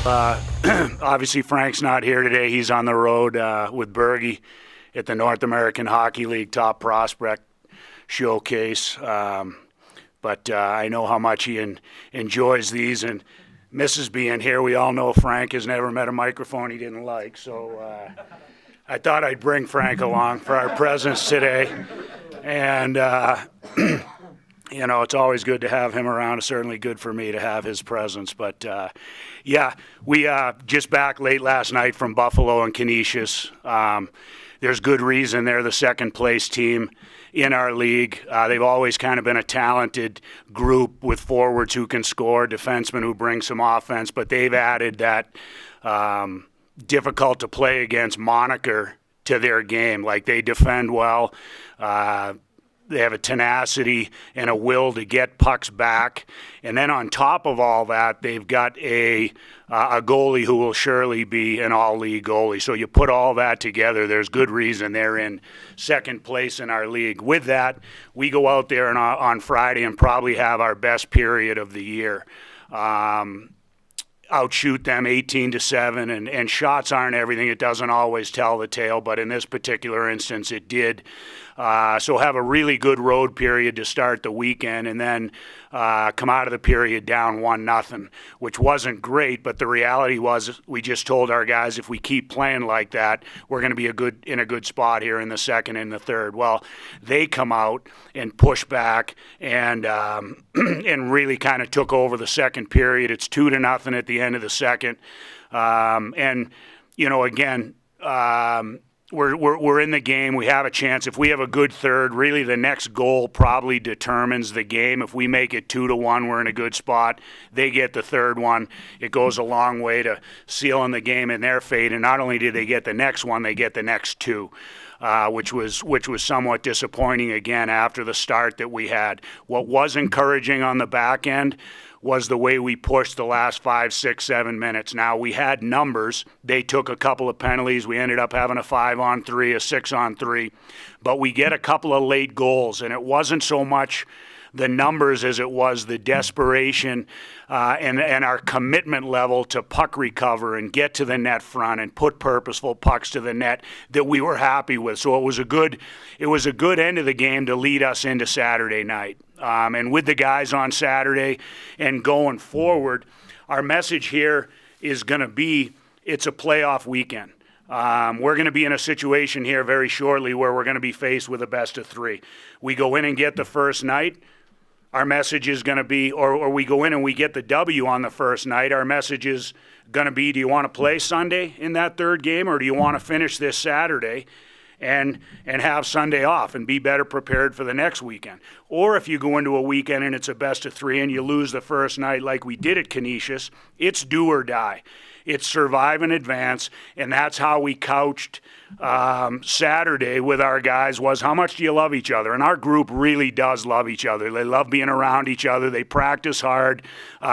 Obviously, Frank's not here today. He's on the road with Bergie at the North American Hockey League Top Prospect Showcase. But I know how much he enjoys these and misses being here. We all know Frank has never met a microphone he didn't like. So I thought I'd bring Frank along for our presence today. And you know, it's always good to have him around. It's certainly good for me to have his presence. But, yeah, we just back late last night from Buffalo and Canisius. There's good reason they're the second-place team in our league. They've always kind of been a talented group with forwards who can score, defensemen who bring some offense. But they've added that difficult-to-play against moniker to their game. Like, they defend well. They have a tenacity and a will to get pucks back. And then on top of all that, they've got a goalie who will surely be an all-league goalie. So you put all that together, there's good reason they're in second place in our league. With that, we go out there on Friday and probably have our best period of the year. Outshoot them 18-7, and shots aren't everything. It doesn't always tell the tale, but in this particular instance, it did. So have a really good road period to start the weekend, and then come out of the period down 1-0, which wasn't great. But the reality was, we just told our guys, if we keep playing like that, we're going to be in a good spot here in the second and the third. Well, they come out and push back and and really kind of took over the second period. It's 2-0 at the end of the second, and you know, again. We're in the game. We have a chance. If we have a good third, really the next goal probably determines the game. If we make it 2-1, we're in a good spot. They get the third one. It goes a long way to sealing the game in their fate. And not only did they get the next one, they get the next two, which was somewhat disappointing again after the start that we had. What was encouraging on the back end was the way we pushed the last 5, 6, 7 minutes. Now, we had numbers. They took a couple of penalties. We ended up having a 5-on-3, a 6-on-3. But we get a couple of late goals, and it wasn't so much the numbers as it was the desperation and our commitment level to puck recover and get to the net front and put purposeful pucks to the net that we were happy with. So it was a good end of the game to lead us into Saturday night. And with the guys on Saturday and going forward, our message here is going to be it's a playoff weekend. We're going to be in a situation here very shortly where we're going to be faced with a best of three. We go in and get the first night. Our message is going to be, or we go in and we get the W on the first night, our message is going to be, do you want to play Sunday in that third game, or do you want to finish this Saturday and have Sunday off and be better prepared for the next weekend? Or if you go into a weekend and it's a best of three and you lose the first night like we did at Canisius, it's do or die. It's survive and advance, and that's how we couched Saturday with our guys was, how much do you love each other? And our group really does love each other. They love being around each other. They practice hard.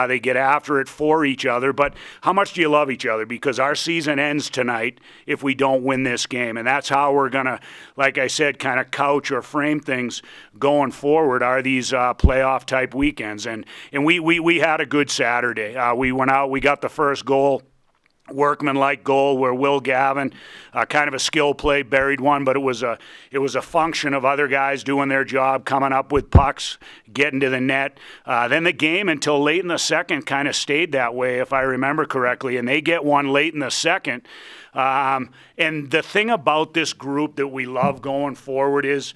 They get after it for each other. But how much do you love each other? Because our season ends tonight if we don't win this game. And that's how we're going to, like I said, kind of couch or frame things going forward are these playoff-type weekends. And we had a good Saturday. We went out. We got the first goal. Workman-like goal where Will Gavin, kind of a skill play, buried one, but it was a function of other guys doing their job, coming up with pucks, getting to the net. Then the game until late in the second kind of stayed that way, if I remember correctly, and they get one late in the second. And the thing about this group that we love going forward is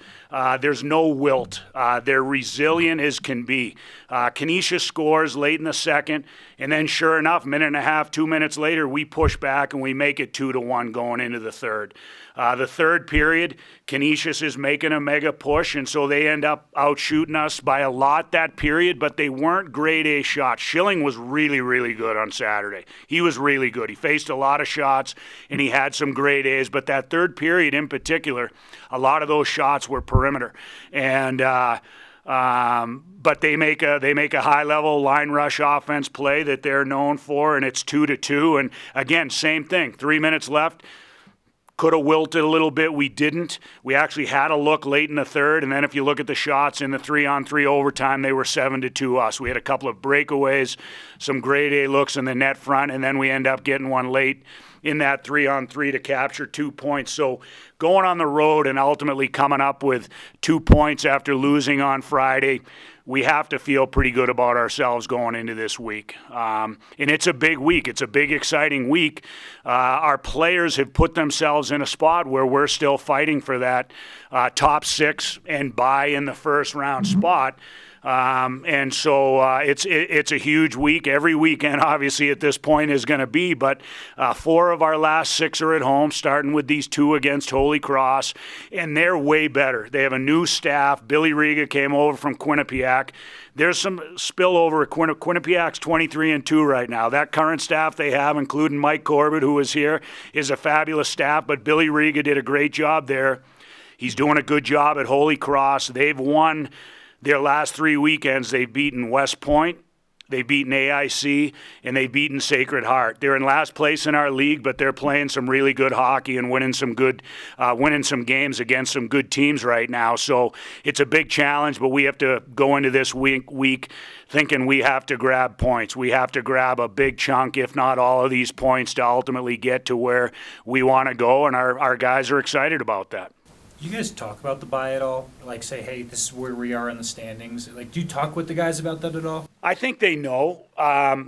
there's no wilt. They're resilient as can be. Canisius scores late in the second, and then sure enough, minute and a half, 2 minutes later, we push back and we make it 2-1 going into the third. The third period, Canisius is making a mega push, and so they end up outshooting us by a lot that period, but they weren't grade A shots. Schilling was really, really good on Saturday. He was really good. He faced a lot of shots, and he had some grade A's, but that third period in particular, a lot of those shots were perimeter. And but they make a high-level line rush offense play that they're known for, and it's 2-2. And again, same thing. 3 minutes left. Could have wilted a little bit. We didn't. We actually had a look late in the third, and then if you look at the shots in the 3-on-3 overtime, they were 7-2 us. We had a couple of breakaways, some grade A looks in the net front, and then we end up getting one late in that 3-on-3 to capture 2 points. So going on the road and ultimately coming up with 2 points after losing on Friday, we have to feel pretty good about ourselves going into this week. And it's a big week. It's a big, exciting week. Our players have put themselves in a spot where we're still fighting for that top 6 and bye in the first round spot. And so it's a huge week. Every weekend, obviously, at this point is going to be, but 4 of our last 6 are at home, starting with these 2 against Holy Cross, and they're way better. They have a new staff. Billy Riga came over from Quinnipiac. There's some spillover at Quinnipiac's 23-2 right now. That current staff they have, including Mike Corbett, who is here, is a fabulous staff, but Billy Riga did a great job there. He's doing a good job at Holy Cross. They've won their last 3 weekends. They've beaten West Point, they've beaten AIC, and they've beaten Sacred Heart. They're in last place in our league, but they're playing some really good hockey and winning some games against some good teams right now. So it's a big challenge, but we have to go into this week thinking we have to grab points. We have to grab a big chunk, if not all of these points, to ultimately get to where we want to go, and our guys are excited about that. Do you guys talk about the bye at all? Like, say, hey, this is where we are in the standings. Like, do you talk with the guys about that at all? I think they know.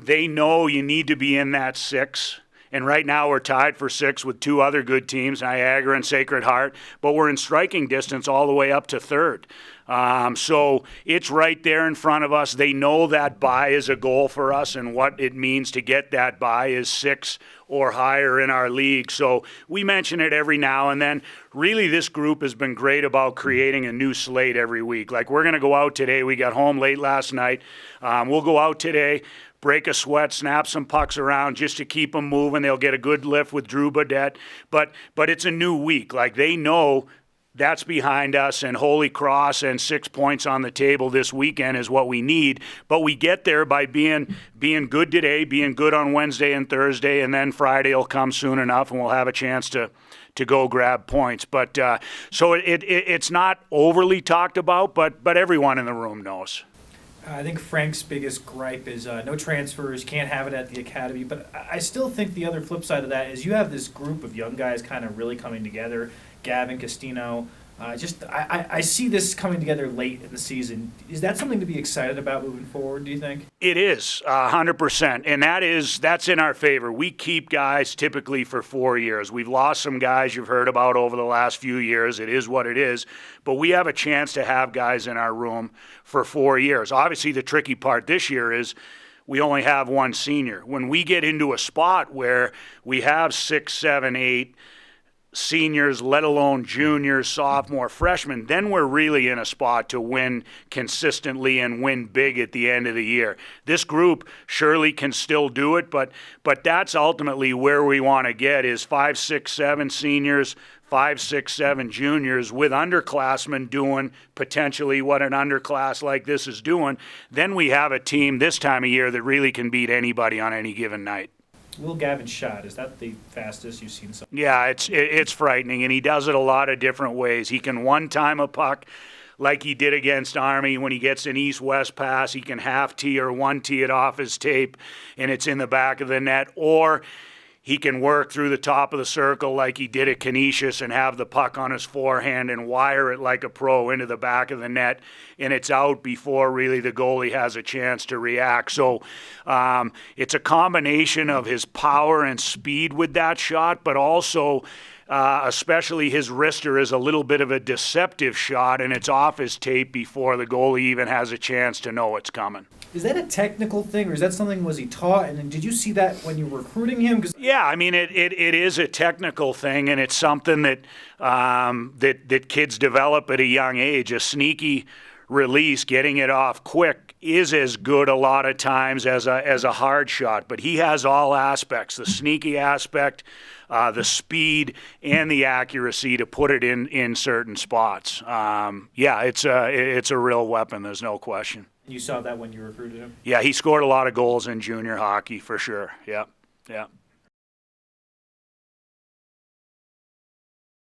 They know you need to be in that 6. And right now we're tied for 6 with 2 other good teams, Niagara and Sacred Heart. But we're in striking distance all the way up to 3rd. So it's right there in front of us. They know that bye is a goal for us, and what it means to get that bye is 6 or higher in our league. So we mention it every now and then. Really, this group has been great about creating a new slate every week. Like, we're going to go out today. We got home late last night. We'll go out today, break a sweat, snap some pucks around just to keep them moving. They'll get a good lift with Drew Baudette. But it's a new week. Like, they know that's behind us, and Holy Cross and 6 points on the table this weekend is what we need. But we get there by being good today, being good on Wednesday and Thursday, and then Friday will come soon enough, and we'll have a chance to go grab points. But so it's not overly talked about, but everyone in the room knows. I think Frank's biggest gripe is no transfers, can't have it at the academy. But I still think the other flip side of that is you have this group of young guys kind of really coming together. Gavin, Castino. I see this coming together late in the season. Is that something to be excited about moving forward, do you think? It is, 100%. And that's in our favor. We keep guys typically for 4 years. We've lost some guys you've heard about over the last few years. It is what it is. But we have a chance to have guys in our room for 4 years. Obviously, the tricky part this year is we only have one senior. When we get into a spot where we have 6, 7, 8 seniors, let alone juniors, sophomore, freshmen, then we're really in a spot to win consistently and win big at the end of the year. This group surely can still do it, but that's ultimately where we want to get is 5, 6, 7 seniors, 5, 6, 7 juniors with underclassmen doing potentially what an underclass like this is doing. Then we have a team this time of year that really can beat anybody on any given night. Will Gavin's shot, is that the fastest you've seen something? Yeah, it's frightening, and he does it a lot of different ways. He can one-time a puck like he did against Army when he gets an east-west pass. He can half-tee or one-tee it off his tape, and it's in the back of the net. Or he can work through the top of the circle like he did at Canisius and have the puck on his forehand and wire it like a pro into the back of the net, and it's out before really the goalie has a chance to react. So it's a combination of his power and speed with that shot, but also especially his wrister is a little bit of a deceptive shot, and it's off his tape before the goalie even has a chance to know it's coming. Is that a technical thing, or is that something was he taught? And then did you see that when you were recruiting him? Yeah, I mean, it is a technical thing, and it's something that that kids develop at a young age. A sneaky release, getting it off quick, is as good a lot of times as a hard shot. But he has all aspects: the sneaky aspect, the speed, and the accuracy to put it in certain spots. Yeah, it's a real weapon. There's no question. You saw that when you recruited him? Yeah, he scored a lot of goals in junior hockey for sure. Yeah.